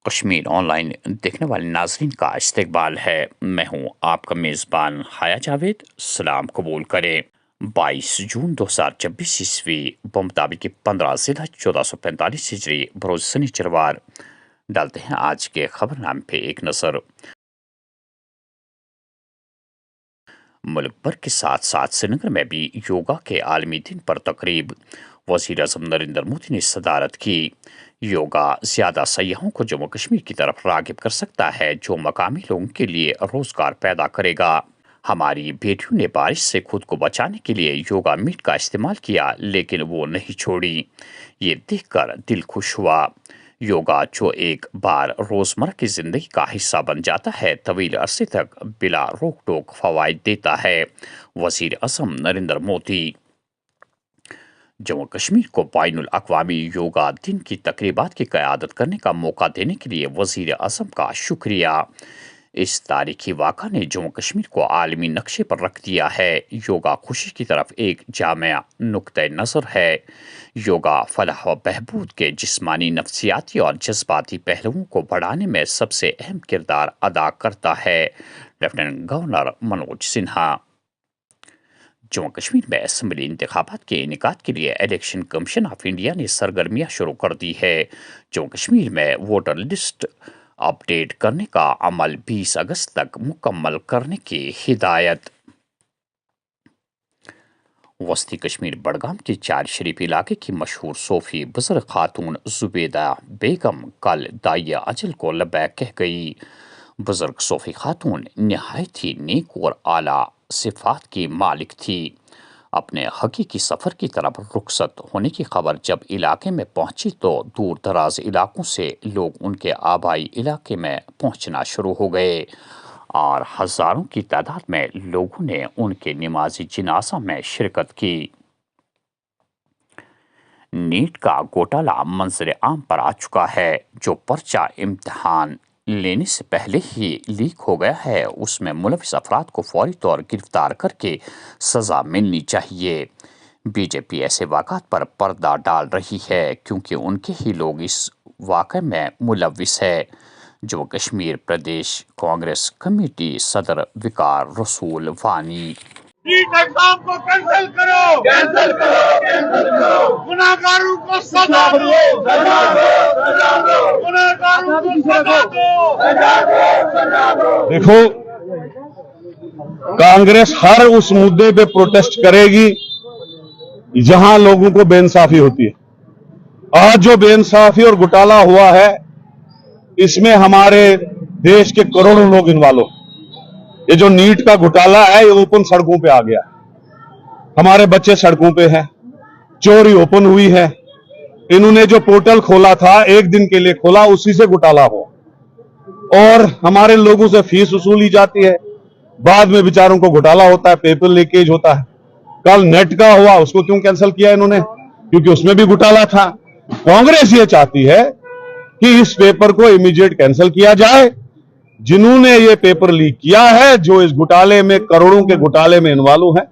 Kashmir on line دیکھنے والے ناظرین کا استقبال ہے۔ میں ہوں آپ کا میزبان حیا جاوید۔ سلام قبول کریں۔ 22 جون 2026 عیسوی بمطابق 15 ذی الحج 1445 ہجری بروز سنیچروار۔ ڈالتے ہیں آج کے خبر نامے پہ ایک نظر۔ ملک بھر کے ساتھ ساتھ سری نگر میں بھی یوگا کے عالمی دن پر تقریب۔ وزیر اعظم نریندر مودی نے صدارت کی۔ یوگا زیادہ سیاحوں کو جموں کشمیر کی طرف راغب کر سکتا ہے، جو مقامی لوگوں کے لیے روزگار پیدا کرے گا۔ ہماری بیٹیوں نے بارش سے خود کو بچانے کے لیے یوگا میٹ کا استعمال کیا، لیکن وہ نہیں چھوڑی۔ یہ دیکھ کر دل خوش ہوا۔ یوگا جو ایک بار روزمرہ کی زندگی کا حصہ بن جاتا ہے، طویل عرصے تک بلا روک ٹوک فوائد دیتا ہے۔ وزیر اعظم نریندر مودی۔ جموں کشمیر کو بین الاقوامی یوگا دن کی تقریبات کی قیادت کرنے کا موقع دینے کے لیے وزیر اعظم کا شکریہ۔ اس تاریخی واقعہ نے جموں کشمیر کو عالمی نقشے پر رکھ دیا ہے۔ یوگا خوشی کی طرف ایک جامع نقطۂ نظر ہے۔ یوگا فلاح و بہبود کے جسمانی، نفسیاتی اور جذباتی پہلوؤں کو بڑھانے میں سب سے اہم کردار ادا کرتا ہے: لیفٹیننٹ گورنر منوج سنہا۔ جموں کشمیر میں اسمبلی انتخابات کے انعقاد کے لیے الیکشن کمیشن آف انڈیا نے سرگرمیاں شروع کر دی ہے۔ جموں کشمیر میں ووٹر لسٹ اپ ڈیٹ کرنے کا عمل 20 اگست تک مکمل کرنے کی ہدایت۔ وسطی کشمیر بڈگام کے چار شریف علاقے کی مشہور صوفی بزرگ خاتون زبیدہ بیگم کل داعیہ اجل کو لبیک کہہ گئی۔ بزرگ صوفی خاتون نہایت ہی نیک اور اعلیٰ صفات کی مالک تھی۔ اپنے حقیقی سفر کی طرف رخصت ہونے کی خبر جب علاقے میں پہنچی تو دور دراز علاقوں سے لوگ ان کے آبائی علاقے میں پہنچنا شروع ہو گئے اور ہزاروں کی تعداد میں لوگوں نے ان کے نمازی جنازہ میں شرکت کی۔ نیٹ کا گھوٹالہ منظر عام پر آ چکا ہے۔ جو پرچہ امتحان لینے سے پہلے ہی لیک ہو گیا ہے، اس میں ملوث افراد کو فوری طور گرفتار کر کے سزا ملنی چاہیے۔ بی جے پی ایسے واقعات پر پردہ ڈال رہی ہے کیونکہ ان کے ہی لوگ اس واقعے میں ملوث ہے۔ جموں کشمیر پردیش کانگریس کمیٹی صدر وقار رسول وانی۔ نیٹ ایگزام کو کینسل کرو، کینسل کرو، کینسل کرو، گناہگاروں کو سزا دو، سزا دو، سزا دو، گناہگاروں کو سزا دو، سزا دو، سزا دو۔ دیکھو، کانگریس ہر اس مدعے پہ پروٹیسٹ کرے گی جہاں لوگوں کو بے انصافی ہوتی ہے۔ آج جو بے انصافی اور گھوٹالہ ہوا ہے، اس میں ہمارے دیش کے کروڑوں لوگ انوالو۔ یہ جو نیٹ کا گھوٹالہ ہے، یہ اوپن سڑکوں پہ آ گیا۔ ہمارے بچے سڑکوں پہ ہیں، چوری اوپن ہوئی ہے۔ انہوں نے جو پورٹل کھولا تھا، ایک دن کے لیے کھولا، اسی سے گھوٹالہ ہوا اور ہمارے لوگوں سے فیس وصولی جاتی ہے۔ بعد میں بیچاروں کو گھوٹالہ ہوتا ہے، پیپر لیکیج ہوتا ہے۔ کل نیٹ کا ہوا، اس کو کیوں کینسل کیا انہوں نے؟ کیونکہ اس میں بھی گھوٹالہ تھا۔ کانگریس یہ چاہتی ہے کہ اس پیپر کو امیڈیٹ کینسل کیا جائے۔ جنہوں نے یہ پیپر لیک کیا ہے، جو اس گھوٹالے میں، کروڑوں کے گھوٹالے میں انوالو ہیں،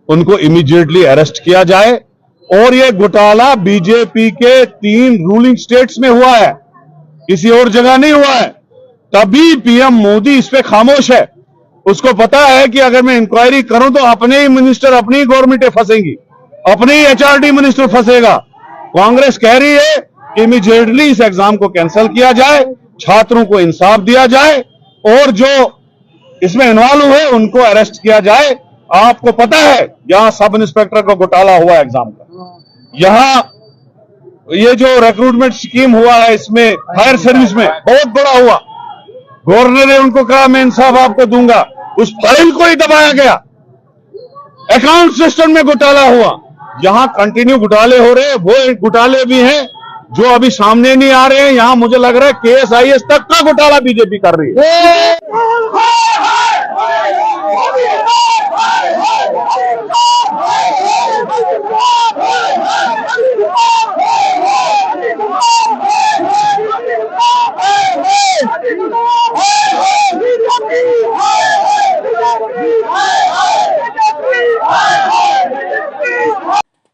ان کو امیڈیٹلی اریسٹ کیا جائے۔ اور یہ گھوٹالہ بی جے پی کے 3 رولنگ سٹیٹس میں ہوا ہے، کسی اور جگہ نہیں ہوا ہے۔ تبھی پی ایم مودی اس پہ خاموش ہے۔ اس کو پتا ہے کہ اگر میں انکوائری کروں تو اپنے ہی منسٹر، اپنی ہی گورنمنٹ پھنسیں گی، اپنے ہی ایچ آر ڈی منسٹر پھنسے گا۔ کانگریس کہہ رہی ہے کہ امیڈیٹلی اس ایگزام کو کینسل کیا جائے، چھاتروں کو انصاف دیا جائے اور جو اس میں انوالو ہے ان کو اریسٹ کیا جائے۔ آپ کو پتا ہے یہاں سب انسپیکٹر کا گھوٹالہ ہوا ایگزام کا، یہاں یہ جو ریکروٹمنٹ سکیم ہوا ہے، اس میں ہائر سروس میں بہت بڑا ہوا۔ گورنر نے ان کو کہا میں انصاف آپ کو دوں گا، اس فائل کو ہی دبایا گیا۔ اکاؤنٹ سسٹم میں گھوٹالہ ہوا۔ یہاں کنٹینیو گھوٹالے ہو رہے ہیں، وہ گھوٹالے بھی ہیں جو ابھی سامنے نہیں آ رہے ہیں۔ یہاں مجھے لگ رہا ہے کے ایس آئی ایس تک کا گھوٹالہ بی جے پی کر رہی ہے۔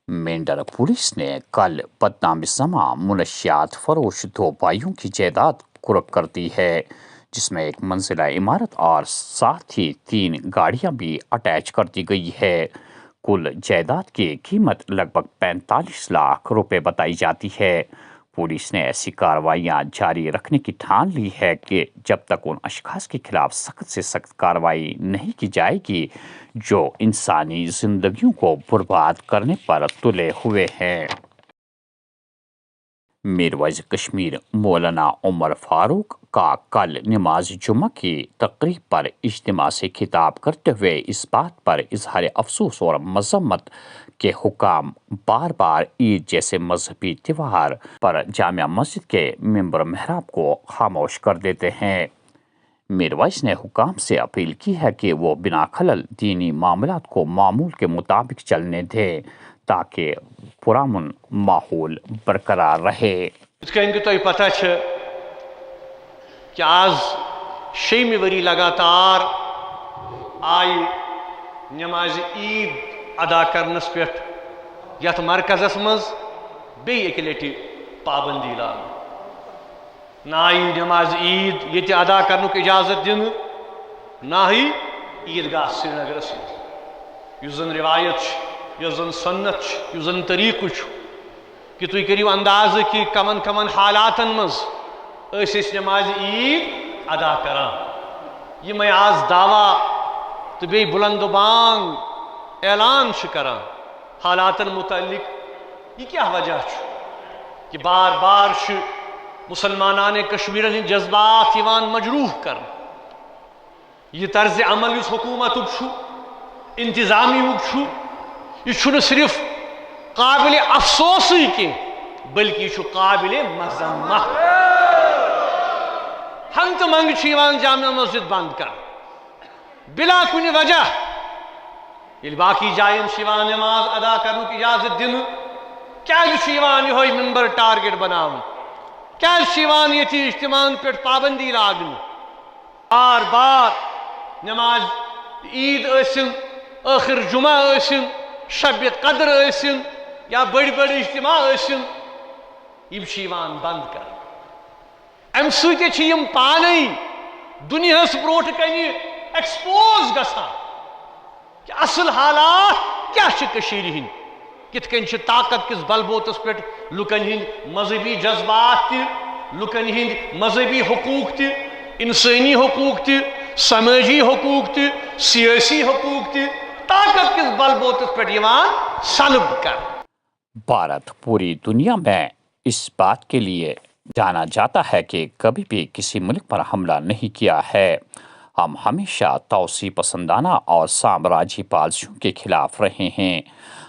مینڈر پولیس نے کل بدنام سما منشیات فروش 2 بھائیوں کی جائیداد کرک کر دی ہے، جس میں ایک منزلہ عمارت اور ساتھ ہی 3 گاڑیاں بھی اٹیچ کر دی گئی ہے۔ کل جائیداد کی قیمت لگ بھگ 45 لاکھ روپے بتائی جاتی ہے۔ پولیس نے ایسی کارروائیاں جاری رکھنے کی ٹھان لی ہے کہ جب تک ان اشخاص کے خلاف سخت سے سخت کارروائی نہیں کی جائے گی جو انسانی زندگیوں کو برباد کرنے پر تلے ہوئے ہیں۔ میر وائس کشمیر مولانا عمر فاروق کا کل نماز جمعہ کی تقریب پر اجتماع سے خطاب کرتے ہوئے اس بات پر اظہار افسوس اور مذمت کہ حکام بار بار عید جیسے مذہبی تہوار پر جامع مسجد کے ممبر محراب کو خاموش کر دیتے ہیں۔ میر وائس نے حکام سے اپیل کی ہے کہ وہ بنا خلل دینی معاملات کو معمول کے مطابق چلنے دیں تاکہ پرامن ماحول برقرار رہے۔ اس کہیں کہ تو پتہ ہے کہ آج 6 وری لگاتار آئی نماز عید ادا کرنس پہ یت مرکزس مز بی ایک لٹی پابندی لاگ نہ آئی نماز عید یہ ادا کرنک اجازت دن نہ ہی عیدگاہ سری نگرس مز زن روایت یس زن سنت یس زن طریقہ کہ تھی کرو انداز کہ کمن کمن حالاتن مز نماز عید ادا کران یہ میں آز دعویٰ تو بی بلند و بانگ اعلان کران حالاتن متعلق یہ کیا وجہ کہ بار بار مسلمانان کشمیر ہند جذبات یوان مجروح کر یہ طرز عمل اس حکومت انتظامی یہ صرف قابل افسوس کی بلکہ یہ قابل مذمت ہنگ تو منگ یوان جامع مسجد بند کر بلا کن وجہ یہ باقی جائن یوان نماز ادا کرنے کی اجازت دن کیا یہ ممبر ٹارگٹ بناؤ کیا یہ اجتماع پہ پابندی لاگن بار بار نماز عید ٲسِن آخر جمعہ ٲسِن شب قدر ٲسِن یا بڑی بڑی اجتماع ٲسِن یم بند کر ام سۭتۍ پانے دنیاہس برونٛٹھ کنہِ ایکسپوز گژھان کہ اصل حالات کیا ہند کت کن طاقت کس بلبوتس پہ لکن ہند مذہبی جذبات لکن ہند مذہبی حقوق انسانی حقوق سماجی حقوق سیاسی حقوق طاقت کس بلبوتس پہ سلب کر۔ بھارت پوری دنیا میں اس بات کے لیے جانا جاتا ہے کہ کبھی بھی کسی ملک پر حملہ نہیں کیا ہے۔ ہم ہمیشہ توسیع پسندانہ اور سامراجی پالیسیوں کے خلاف رہے ہیں۔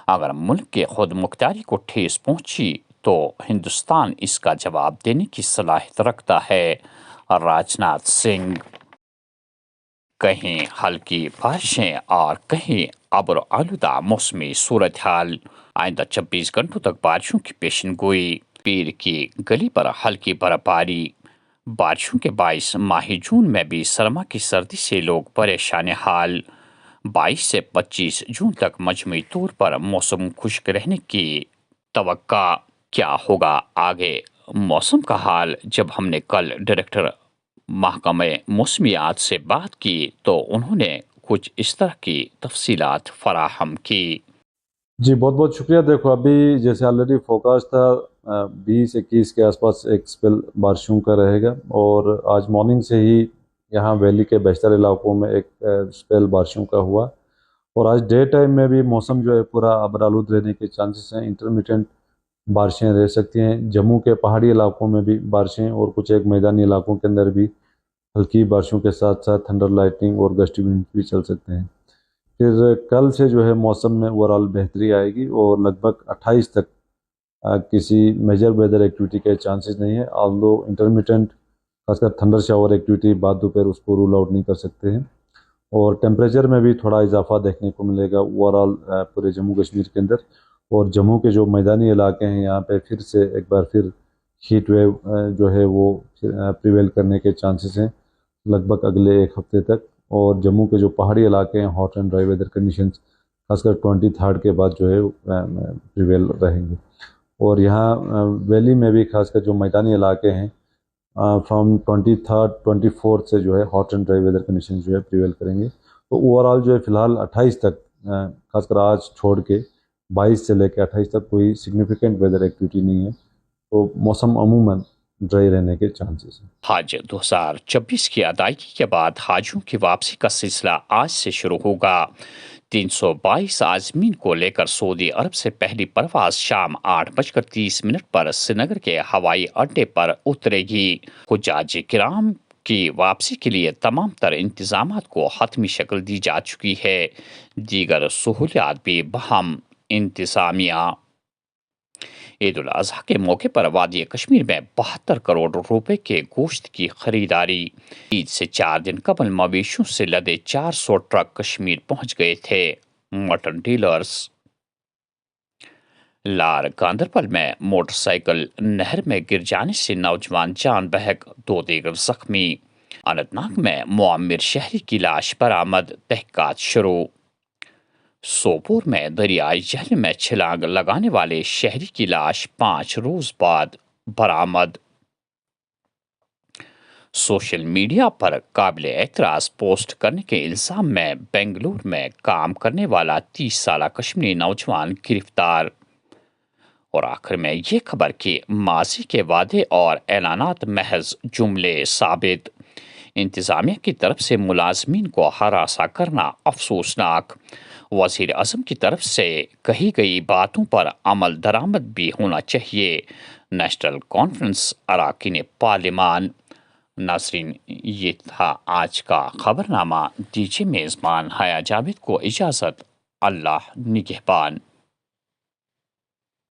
اگر ملک کے خود مختاری کو ٹھیس پہنچی تو ہندوستان اس کا جواب دینے کی صلاحیت رکھتا ہے۔ راجناتھ سنگھ۔ کہیں ہلکی بارشیں اور کہیں ابر آلودہ موسمی صورتحال۔ آئندہ 24 گھنٹوں تک بارشوں کی پیشن گوئی۔ پیر کی گلی پر ہلکی برفباری۔ بارشوں کے باعث ماہ جون میں بھی سرما کی سردی سے لوگ پریشان حال۔ 22 سے 25 جون تک مجموعی طور پر موسم خشک رہنے کی توقع۔ کیا ہوگا آگے موسم کا حال؟ جب ہم نے کل ڈائریکٹر محکمہ موسمیات سے بات کی تو انہوں نے کچھ اس طرح کی تفصیلات فراہم کی۔ جی بہت بہت شکریہ۔ دیکھو ابھی جیسے آلریڈی فوکاس تھا 20-21 کے آس پاس ایک سپیل بارشوں کا رہے گا، اور آج مارننگ سے ہی یہاں ویلی کے بیشتر علاقوں میں ایک سپیل بارشوں کا ہوا، اور آج ڈے ٹائم میں بھی موسم جو ہے پورا ابرآلود رہنے کے چانسز ہیں۔ انٹرمیڈینٹ بارشیں رہ سکتی ہیں۔ جموں کے پہاڑی علاقوں میں بھی بارشیں، اور کچھ ایک میدانی علاقوں کے اندر بھی ہلکی بارشوں کے ساتھ ساتھ تھنڈر لائٹنگ اور گسٹی ونڈ بھی چل سکتے ہیں۔ پھر کل سے جو ہے موسم میں اوورآل بہتری آئے گی، اور لگ بھگ 28 تک کسی میجر ویدر ایکٹیویٹی کے چانسز نہیں ہے، آلدو انٹرمیڈینٹ خاص کر تھنڈر شاور ایکٹیویٹی بعد دوپہر اس کو رول آؤٹ نہیں کر سکتے ہیں۔ اور ٹیمپریچر میں بھی تھوڑا اضافہ دیکھنے کو ملے گا اوورآل پورے جموں کشمیر کے اندر، اور جموں کے جو میدانی علاقے ہیں یہاں پہ پھر سے ایک بار پھر ہیٹ ویو جو ہے وہ پریویل کرنے کے چانسز ہیں لگ بھگ اگلے ایک ہفتے تک۔ اور جموں کے جو پہاڑی علاقے ہیں hot and dry weather conditions خاص کر 23 کے بعد جو ہے پریویل رہیں گے۔ اور یہاں ویلی میں بھی خاص کر جو میدانی علاقے ہیں فرام 23 24 سے جو ہے hot and dry weather condition جو ہے پریویل کریں گے. تو اوور آل جو ہے فی الحال 28 تک خاص کر آج چھوڑ کے 22 سے لے کے 28 تک کوئی سگنیفیکنٹ ویدر ایکٹیویٹی نہیں ہے. تو موسم عموماً ڈرائی رہنے کے چانسز ہیں. حج 2024 کی ادائیگی کے بعد حاجیوں کی واپسی کا سلسلہ آج سے شروع ہوگا. 322 عازمین کو لے کر سعودی عرب سے پہلی پرواز شام 8:30 پر سری نگر کے ہوائی اڈے پر اترے گی. حجاج کرام کی واپسی کے لیے تمام تر انتظامات کو حتمی شکل دی جا چکی ہے. دیگر سہولیات بھی بہم انتظامیہ. عید الاضحیٰ کے موقع پر وادی کشمیر میں 72 کروڑ روپے کے گوشت کی خریداری. عید سے 4 دن قبل مویشیوں سے لدے 400 ٹرک کشمیر پہنچ گئے تھے. Mutton dealers. لار گاندربل میں موٹر سائیکل نہر میں گر جانے سے نوجوان جان بحق، 2 دیگر زخمی. اننت ناگ میں معمر شہری کی لاش برآمد، تحقیقات شروع. سوپور میں دریائے جہلم میں چھلانگ لگانے والے شہری کی لاش 5 روز بعد برآمد. سوشل میڈیا پر قابل اعتراض پوسٹ کرنے کے الزام میں بنگلور میں کام کرنے والا 30 سالہ کشمیری نوجوان گرفتار. اور آخر میں یہ خبر کہ ماضی کے وعدے اور اعلانات محض جملے ثابت. انتظامیہ کی طرف سے ملازمین کو ہراساں کرنا افسوسناک. وزیر اعظم کی طرف سے کہی گئی باتوں پر عمل درآمد بھی ہونا چاہیے. نیشنل کانفرنس اراکین پارلیمان. ناظرین، یہ تھا آج کا خبرنامہ. دیجیے میزبان حیا جاوید کو اجازت. اللہ نگہبان.